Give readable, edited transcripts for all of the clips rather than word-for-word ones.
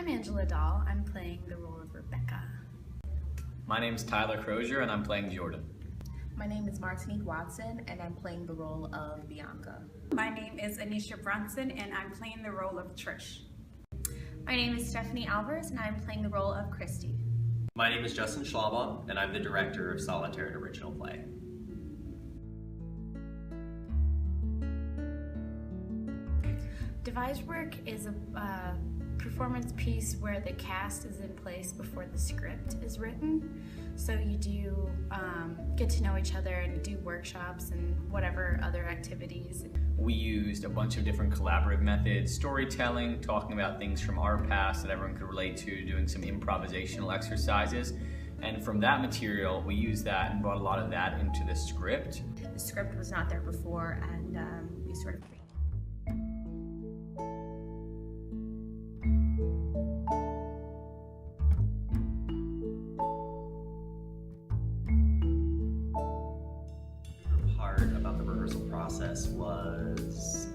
I'm Angela Dahl. I'm playing the role of Rebecca. My name's Tyler Crozier and I'm playing Jordan. My name is Martinique Watson and I'm playing the role of Bianca. My name is Anisha Brunson and I'm playing the role of Trish. My name is Stephanie Alvarez and I'm playing the role of Christy. My name is Justin Schlabach and I'm the director of Solitaire, an original play. Devised work is a performance piece where the cast is in place before the script is written. So you do get to know each other and do workshops and whatever other activities. We used a bunch of different collaborative methods, storytelling, talking about things from our past that everyone could relate to, doing some improvisational exercises. And from that material, we used that and brought a lot of that into the script. The script was not there before and we sort of about the rehearsal process was,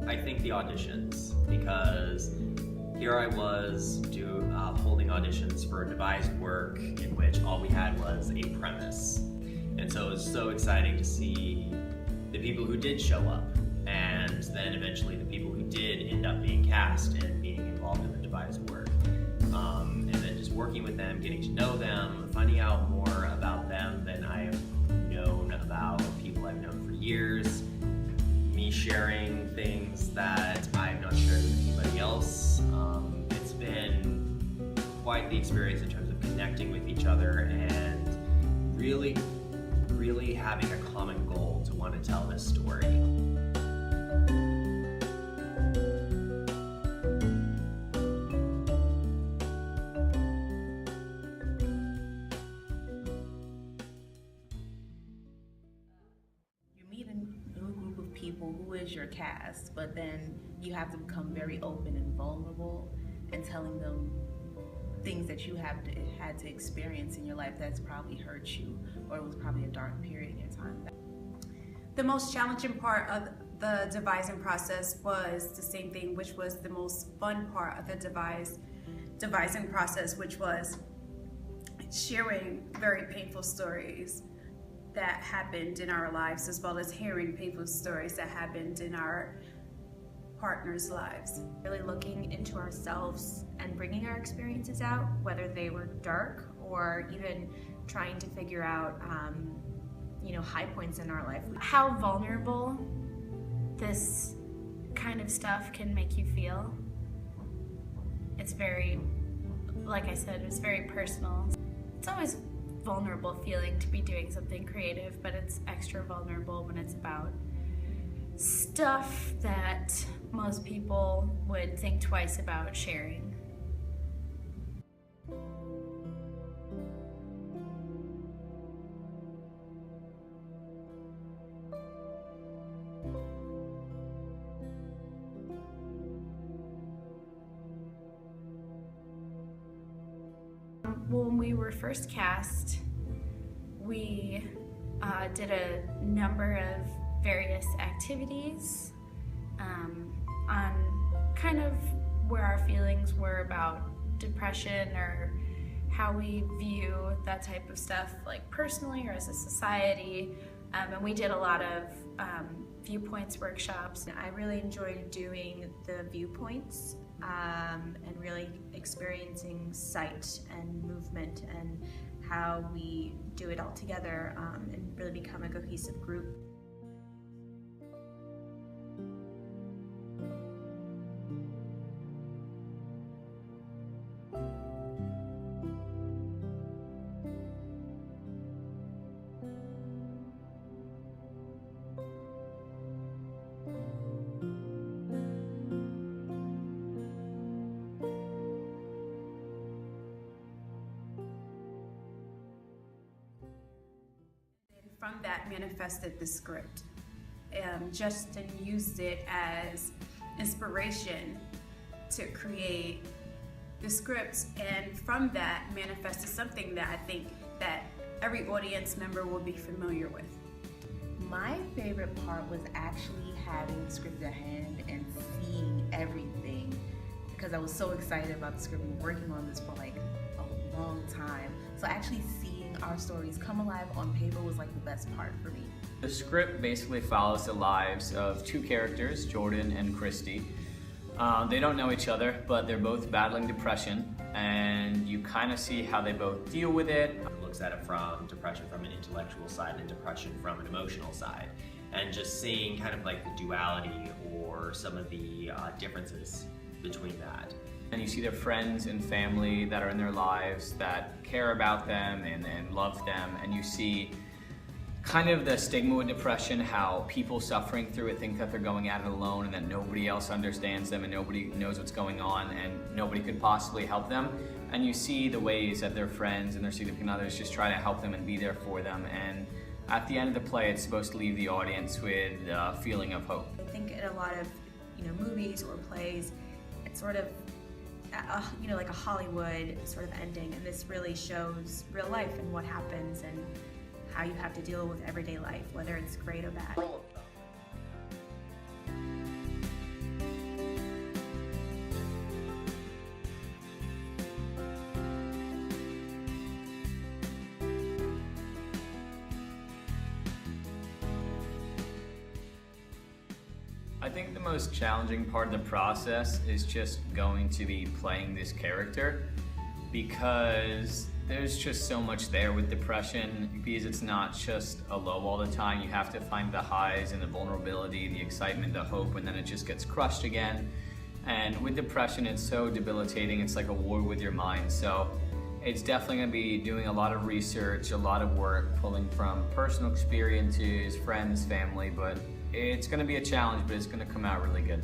I think, the auditions, because here I was holding auditions for a devised work in which all we had was a premise, and so it was so exciting to see the people who did show up, and then eventually the people who did end up being cast and being involved in the devised work, and then just working with them, getting to know them, finding out more about them than I have known about people I've known for years, me sharing things that I've not shared with anybody else. It's been quite the experience in terms of connecting with each other and really having a common goal to want to tell this story. People who is your cast, but then you have to become very open and vulnerable and telling them things that you had to experience in your life that's probably hurt you, or it was probably a dark period in your time. The most challenging part of the devising process was the same thing, which was the most fun part of the devising process, which was sharing very painful stories that happened in our lives, as well as hearing painful stories that happened in our partners' lives. Really looking into ourselves and bringing our experiences out, whether they were dark or even trying to figure out, high points in our life. How vulnerable this kind of stuff can make you feel. It's very, like I said, it's very personal. It's always vulnerable feeling to be doing something creative, but it's extra vulnerable when it's about stuff that most people would think twice about sharing. When we were first cast, we did a number of various activities on kind of where our feelings were about depression or how we view that type of stuff, like personally or as a society. And we did a lot of viewpoints workshops. I really enjoyed doing the viewpoints and really experiencing sight and movement and how we do it all together and really become a cohesive group. From that manifested the script. Justin used it as inspiration to create the script, and from that manifested something that I think that every audience member will be familiar with. My favorite part was actually having the script at hand and seeing everything because I was so excited about the script. We were working on this for like a long time. So actually seeing our stories come alive on paper was like the best part for me. The script basically follows the lives of two characters, Jordan and Christy. They don't know each other, but they're both battling depression, and you kind of see how they both deal with it. It looks at it from depression from an intellectual side and depression from an emotional side. And just seeing kind of like the duality or some of the differences between that. And you see their friends and family that are in their lives that care about them and love them, and you see kind of the stigma with depression, how people suffering through it think that they're going at it alone and that nobody else understands them and nobody knows what's going on and nobody could possibly help them. And you see the ways that their friends and their significant others just try to help them and be there for them. And at the end of the play, it's supposed to leave the audience with a feeling of hope. I think in a lot of movies or plays, it's sort of like a Hollywood sort of ending, and this really shows real life and what happens and how you have to deal with everyday life, whether it's great or bad. I think the most challenging part of the process is just going to be playing this character, because there's just so much there with depression, because it's not just a low all the time. You have to find the highs and the vulnerability, the excitement, the hope, and then it just gets crushed again. And with depression, it's so debilitating. It's like a war with your mind. So it's definitely going to be doing a lot of research, a lot of work, pulling from personal experiences, friends, family, but it's going to be a challenge, but it's going to come out really good.